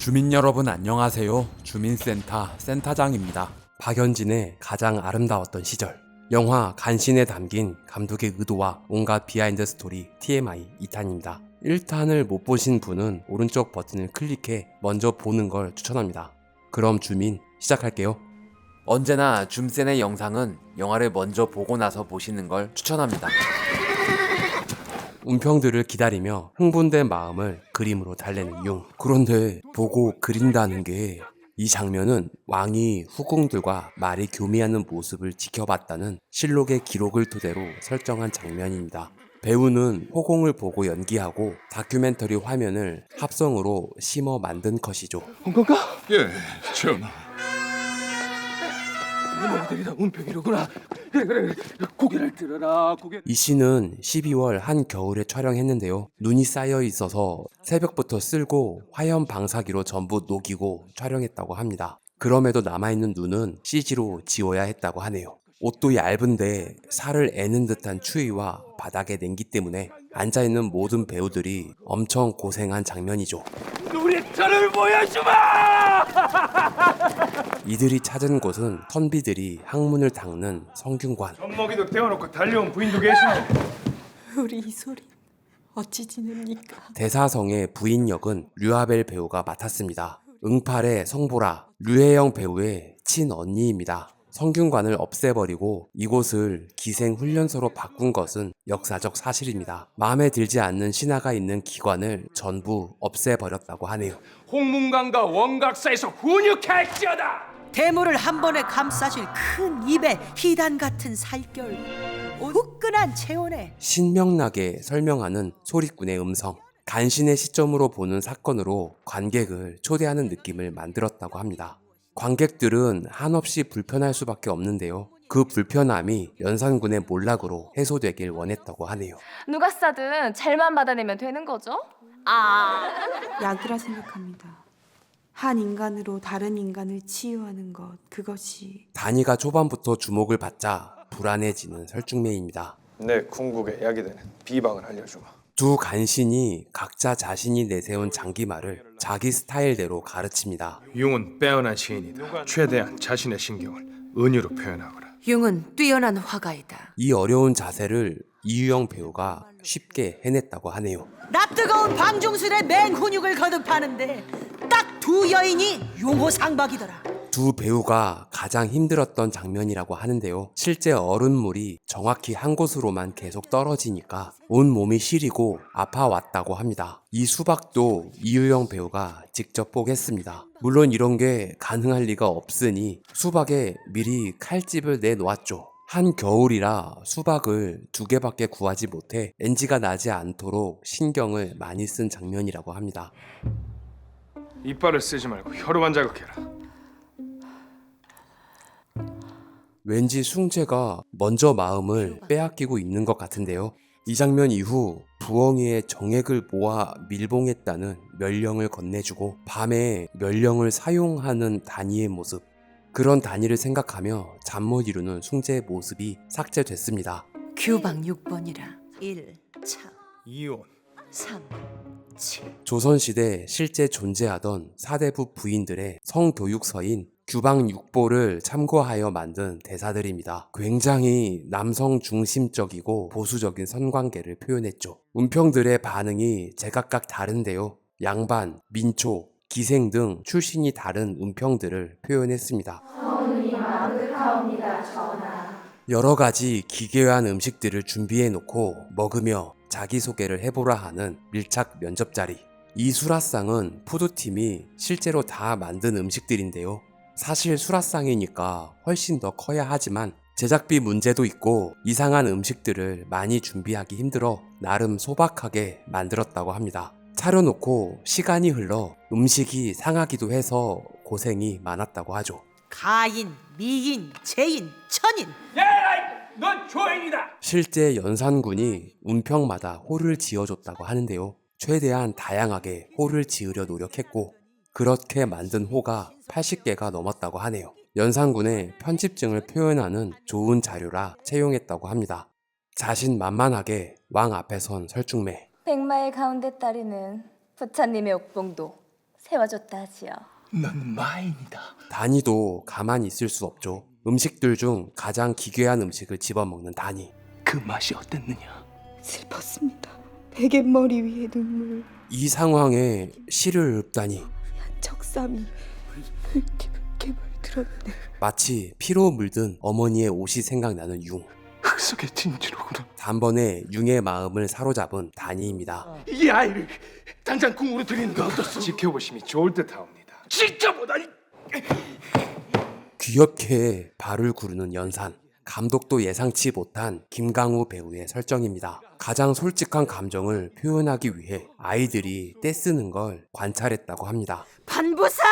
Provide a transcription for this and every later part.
주민 여러분 안녕하세요. 주민센터 센터장입니다. 박연진의 가장 아름다웠던 시절. 영화 간신에 담긴 감독의 의도와 온갖 비하인드 스토리 TMI 2탄입니다. 1탄을 못 보신 분은 오른쪽 버튼을 클릭해 먼저 보는 걸 추천합니다. 그럼 주민 시작할게요. 언제나 줌센의 영상은 영화를 먼저 보고 나서 보시는 걸 추천합니다. 운평들을 기다리며 흥분된 마음을 그림으로 달래는 융. 그런데 보고 그린다는 게 이 장면은 왕이 후궁들과 말이 교미하는 모습을 지켜봤다는 실록의 기록을 토대로 설정한 장면입니다. 배우는 호공을 보고 연기하고 다큐멘터리 화면을 합성으로 심어 만든 컷이죠. 온 건가? 예, 전하. 이놈들이 다 운평이로구나. 그래. 고개를 들어라. 이 씬은 12월 한겨울에 촬영했는데요. 눈이 쌓여 있어서 새벽부터 쓸고 화염 방사기로 전부 녹이고 촬영했다고 합니다. 그럼에도 남아있는 눈은 CG로 지워야 했다고 하네요. 옷도 얇은데 살을 애는 듯한 추위와 바닥의 냉기 때문에 앉아있는 모든 배우들이 엄청 고생한 장면이죠. 우리 털을 보여주마! 이들이 찾은 곳은 선비들이 항문을 닦는 성균관. 젖먹이도 떼어놓고 달려온 부인도 계시네. 우리 이소린 어찌 지냅니까? 대사성의 부인 역은 류아벨 배우가 맡았습니다. 응팔의 성보라, 류혜영 배우의 친언니입니다. 성균관을 없애버리고 이곳을 기생훈련소로 바꾼 것은 역사적 사실입니다. 마음에 들지 않는 신하가 있는 기관을 전부 없애버렸다고 하네요. 홍문관과 원각 사이에서 훈육할지어다. 대물을 한 번에 감싸실 큰 입에 희단 같은 살결, 후끈한 체온에 신명나게 설명하는 소리꾼의 음성. 간신의 시점으로 보는 사건으로 관객을 초대하는 느낌을 만들었다고 합니다. 관객들은 한없이 불편할 수밖에 없는데요. 그 불편함이 연산군의 몰락으로 해소되길 원했다고 하네요. 누가 싸든 잘만 받아내면 되는 거죠? 약이라 생각합니다. 한 인간으로 다른 인간을 치유하는 것, 그것이 단이가 초반부터 주목을 받자 불안해지는 설중매입니다. 내 궁극에 약이 되는 비방을 알려주마. 두 간신이 각자 자신이 내세운 장기말을 자기 스타일대로 가르칩니다. 융은 빼어난 시인이다. 최대한 자신의 신경을 은유로 표현하거라. 융은 뛰어난 화가이다. 이 어려운 자세를 이유영 배우가 쉽게 해냈다고 하네요. 납뜨거운 방중술에 맹훈육을 거듭하는데 딱 두 여인이 용호상박이더라. 두 배우가 가장 힘들었던 장면이라고 하는데요. 실제 얼음물이 정확히 한 곳으로만 계속 떨어지니까 온 몸이 시리고 아파왔다고 합니다. 이 수박도 이유영 배우가 직접 뽀겠습니다. 물론 이런 게 가능할 리가 없으니 수박에 미리 칼집을 내놓았죠. 한겨울이라 수박을 2개밖에 구하지 못해 NG가 나지 않도록 신경을 많이 쓴 장면이라고 합니다. 이빨을 쓰지 말고 혀로만 자극해라. 왠지 숭재가 먼저 마음을 빼앗기고 있는 것 같은데요. 이 장면 이후 부엉이의 정액을 모아 밀봉했다는 멸령을 건네주고 밤에 멸령을 사용하는 단이의 모습. 그런 단이를 생각하며 잠 못 이루는 숭재의 모습이 삭제됐습니다. 규방 6번이라 1, 차, 이혼. 3, 7 조선시대 실제 존재하던 사대부 부인들의 성교육서인 규방 6보를 참고하여 만든 대사들입니다. 굉장히 남성 중심적이고 보수적인 선관계를 표현했죠. 운평들의 반응이 제각각 다른데요. 양반, 민초, 기생 등 출신이 다른 운평들을 표현했습니다. 여러 가지 기괴한 음식들을 준비해 놓고 먹으며 자기소개를 해보라 하는 밀착 면접 자리. 이 수라상은 푸드팀이 실제로 다 만든 음식들인데요. 사실 수라상이니까 훨씬 더 커야 하지만 제작비 문제도 있고 이상한 음식들을 많이 준비하기 힘들어 나름 소박하게 만들었다고 합니다. 차려놓고 시간이 흘러 음식이 상하기도 해서 고생이 많았다고 하죠. 가인, 미인, 재인, 천인 넌 조인이다. 실제 연산군이 운평마다 홀을 지어줬다고 하는데요. 최대한 다양하게 홀을 지으려 노력했고 그렇게 만든 호가 80개가 넘었다고 하네요. 연산군의 편집증을 표현하는 좋은 자료라 채용했다고 합니다. 자신만만하게 왕 앞에 선 설중매. 백마의 가운데 따리는 부처님의 옥봉도 세워줬다 하지요. 넌 마인이다. 다니도 가만히 있을 수 없죠. 음식들 중 가장 기괴한 음식을 집어먹는 다니. 그 맛이 어땠느냐? 슬펐습니다. 베갯머리 위에 눈물, 이 상황에 시를 읊다니 척삼이 붉게 물들었네. 마치 피로 물든 어머니의 옷이 생각나는 융. 흙 속의 진주로구나. 단번에 융의 마음을 사로잡은 다니입니다. 이 아이를 당장 궁으로 들이는 거 어떻소? 지켜보심이 좋을 듯하옵니다. 진짜 보다니. 귀엽게 발을 구르는 연산. 감독도 예상치 못한 김강우 배우의 설정입니다. 가장 솔직한 감정을 표현하기 위해 아이들이 떼쓰는 걸 관찰했다고 합니다. 반부사!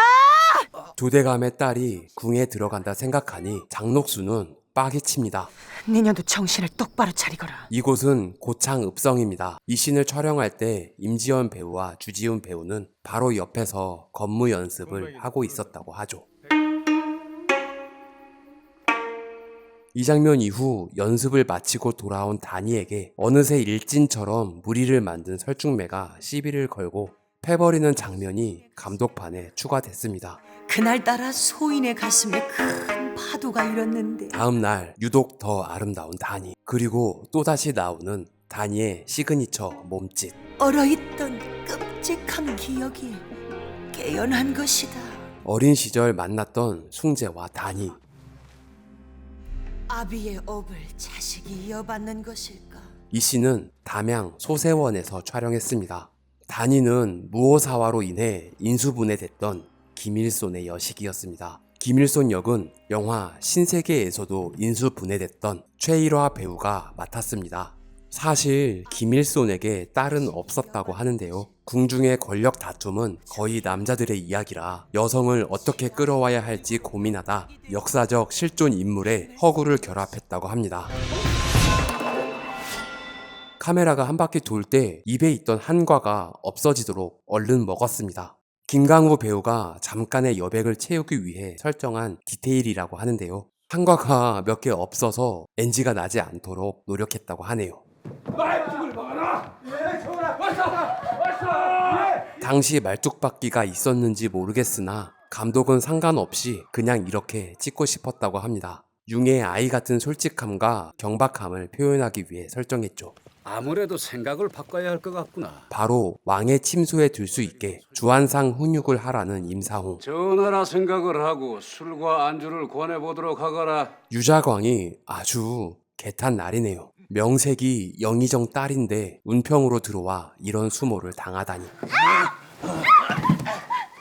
조대감의 딸이 궁에 들어간다 생각하니 장녹수는 빡이 칩니다. 니년도 정신을 똑바로 차리거라. 이곳은 고창 읍성입니다. 이 씬을 촬영할 때 임지연 배우와 주지훈 배우는 바로 옆에서 건무 연습을 하고 있었다고 하죠. 이 장면 이후 연습을 마치고 돌아온 다니에게 어느새 일진처럼 무리를 만든 설중매가 시비를 걸고 패버리는 장면이 감독판에 추가됐습니다. 그날따라 소인의 가슴에 큰 파도가 일었는데 다음 날 유독 더 아름다운 다니, 그리고 또다시 나오는 다니의 시그니처 몸짓. 얼어있던 끔찍한 기억이 깨어난 것이다. 어린 시절 만났던 숭재와 다니. 아비의 업을 자식이 이어받는 것일까? 이 씬은 담양 소세원에서 촬영했습니다. 다니는 무오사화로 인해 인수분해됐던 김일손의 여식이었습니다. 김일손 역은 영화 신세계에서도 인수분해됐던 최일화 배우가 맡았습니다. 사실 김일손에게 딸은 없었다고 하는데요. 궁중의 권력 다툼은 거의 남자들의 이야기라 여성을 어떻게 끌어와야 할지 고민하다 역사적 실존 인물에 허구를 결합했다고 합니다. 카메라가 한 바퀴 돌 때 입에 있던 한과가 없어지도록 얼른 먹었습니다. 김강우 배우가 잠깐의 여백을 채우기 위해 설정한 디테일이라고 하는데요. 한과가 몇 개 없어서 NG가 나지 않도록 노력했다고 하네요. 당시 말뚝박기가 있었는지 모르겠으나 감독은 상관없이 그냥 이렇게 찍고 싶었다고 합니다. 융의 아이 같은 솔직함과 경박함을 표현하기 위해 설정했죠. 아무래도 생각을 바꿔야 할 것 같구나. 바로 왕의 침소에 들 수 있게 주한상 훈육을 하라는 임사홍. 전하라 생각을 하고 술과 안주를 권해보도록 하거라. 유자광이 아주 개탄 날이네요. 명색이 영의정 딸인데 운평으로 들어와 이런 수모를 당하다니.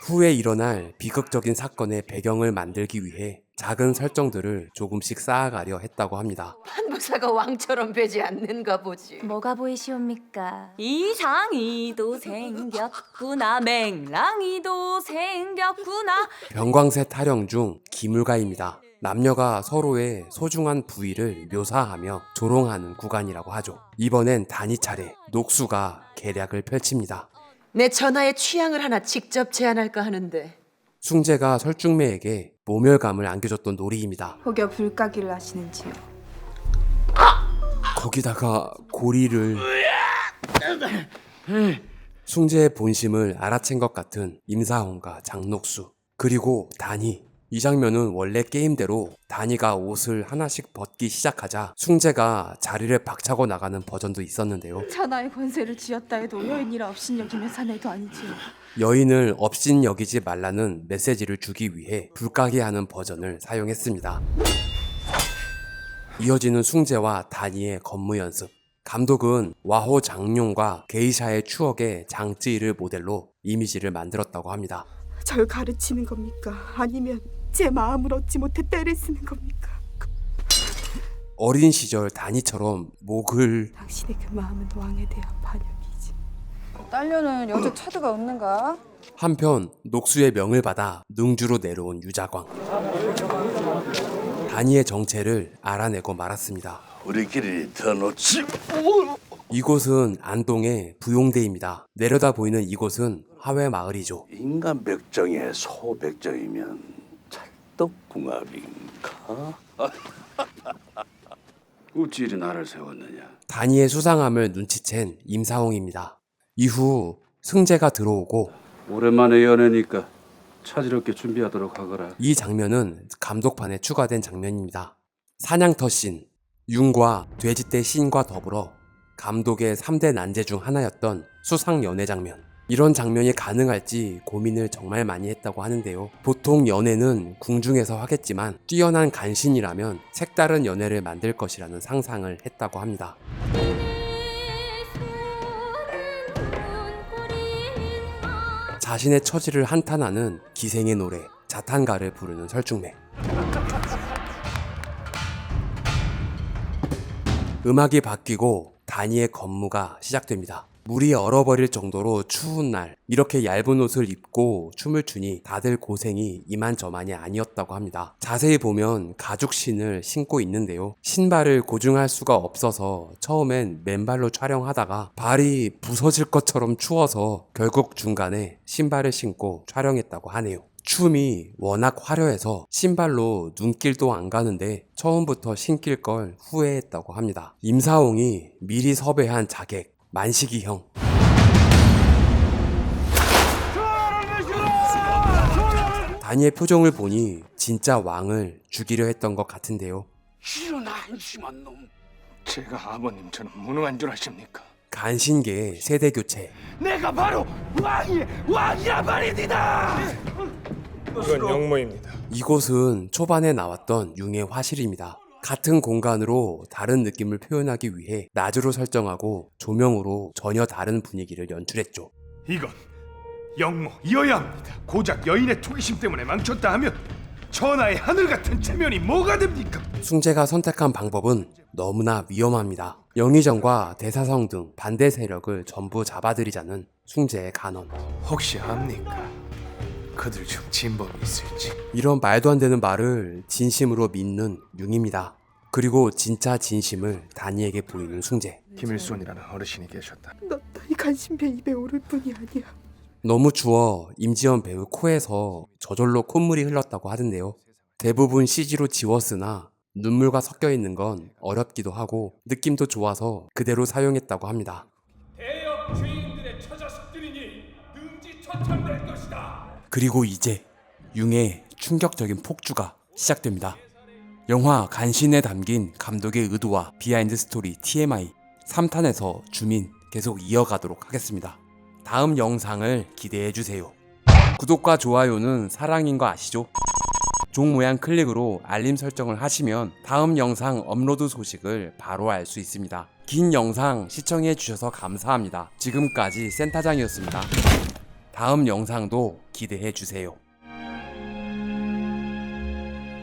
후에 일어날 비극적인 사건의 배경을 만들기 위해 작은 설정들을 조금씩 쌓아가려 했다고 합니다. 판부사가 왕처럼 되지 않는가 보지. 뭐가 보이시옵니까? 이상이도 생겼구나. 맹랑이도 생겼구나. 병광세 타령 중 기물가입니다. 남녀가 서로의 소중한 부위를 묘사하며 조롱하는 구간이라고 하죠. 이번엔 단위 차례 녹수가 계략을 펼칩니다. 내 전하의 취향을 하나 직접 제안할까 하는데. 숭재가 설중매에게 모멸감을 안겨줬던 놀이입니다. 혹여 불가기를 하시는지요? 거기다가 고리를. 숭재의 본심을 알아챈 것 같은 임사홍과 장녹수, 그리고 다니. 이 장면은 원래 게임대로 다니가 옷을 하나씩 벗기 시작하자 숭재가 자리를 박차고 나가는 버전도 있었는데요. 천하의 권세를 쥐었다 해도 여인이라 업신여기면 사내도 아니지요. 여인을 업신 여기지 말라는 메시지를 주기 위해 불가게 하는 버전을 사용했습니다. 이어지는 숭재와 다니의 건무 연습. 감독은 와호 장룡과 게이샤의 추억의 장쯔이를 모델로 이미지를 만들었다고 합니다. 절 가르치는 겁니까? 아니면 제 마음을 얻지 못해 때를 쓰는 겁니까? 어린 시절 다니처럼 목을. 당신의 그 마음은 왕에 대한 반역이지. 딸려는 여자 차드가 없는가? 한편 녹수의 명을 받아 능주로 내려온 유자광. 다니의 정체를 알아내고 말았습니다. 우리끼리 더 놓지. 이곳은 안동의 부용대입니다. 내려다 보이는 이곳은 하회 마을이죠. 인간 백정에 소 백정이면 찰떡궁합인가? 어찌 이리 나를 세웠느냐. 다니의 수상함을 눈치챈 임사홍입니다. 이후 승재가 들어오고 오랜만에 연애니까 차지럽게 준비하도록 하거라. 이 장면은 감독판에 추가된 장면입니다. 사냥터 씬, 융과 돼지떼 씬과 더불어 감독의 3대 난제 중 하나였던 수상 연애 장면. 이런 장면이 가능할지 고민을 정말 많이 했다고 하는데요. 보통 연애는 궁중에서 하겠지만 뛰어난 간신이라면 색다른 연애를 만들 것이라는 상상을 했다고 합니다. 자신의 처지를 한탄하는 기생의 노래 자탄가를 부르는 설중매. 음악이 바뀌고 다니의 건무가 시작됩니다. 물이 얼어버릴 정도로 추운 날 이렇게 얇은 옷을 입고 춤을 추니 다들 고생이 이만저만이 아니었다고 합니다. 자세히 보면 가죽 신을 신고 있는데요. 신발을 고증할 수가 없어서 처음엔 맨발로 촬영하다가 발이 부서질 것처럼 추워서 결국 중간에 신발을 신고 촬영했다고 하네요. 춤이 워낙 화려해서 신발로 눈길도 안 가는데 처음부터 신길 걸 후회했다고 합니다. 임사홍이 미리 섭외한 자객 만식이 형. 다니의 표정을 보니 진짜 왕을 죽이려 했던 것 같은데요. 이런 한심한 놈. 제가 아버님처럼 무능한 줄 아십니까? 간신계의 세대 교체. 내가 바로 왕이란 말입니다. 이건 영모입니다. 이곳은 초반에 나왔던 융의 화실입니다. 같은 공간으로 다른 느낌을 표현하기 위해 낮으로 설정하고 조명으로 전혀 다른 분위기를 연출했죠. 이건 영모이어야 합니다. 고작 여인의 투기심 때문에 망쳤다 하면 천하의 하늘 같은 체면이 뭐가 됩니까? 숭재가 선택한 방법은 너무나 위험합니다. 영의정과 대사성 등 반대 세력을 전부 잡아들이자는 숭재의 간언. 혹시 압니까? 그들 중 진범이 있을지. 이런 말도 안 되는 말을 진심으로 믿는 융입니다. 그리고 진짜 진심을 다니에게 보이는 숭재. 김일손이라는 어르신이 계셨다. 너 이 간신배 입에 오를 뿐이 아니야. 너무 추워 임지연 배우 코에서 저절로 콧물이 흘렀다고 하던데요. 대부분 CG로 지웠으나 눈물과 섞여 있는 건 어렵기도 하고 느낌도 좋아서 그대로 사용했다고 합니다. 대역 죄인들의 처자식들이니 능지처참될 것이다. 그리고 이제 융의 충격적인 폭주가 시작됩니다. 영화 간신에 담긴 감독의 의도와 비하인드 스토리 TMI 3탄에서 주민 계속 이어가도록 하겠습니다. 다음 영상을 기대해주세요. 구독과 좋아요는 사랑인 거 아시죠? 종 모양 클릭으로 알림 설정을 하시면 다음 영상 업로드 소식을 바로 알 수 있습니다. 긴 영상 시청해주셔서 감사합니다. 지금까지 센터장이었습니다. 다음 영상도 기대해주세요.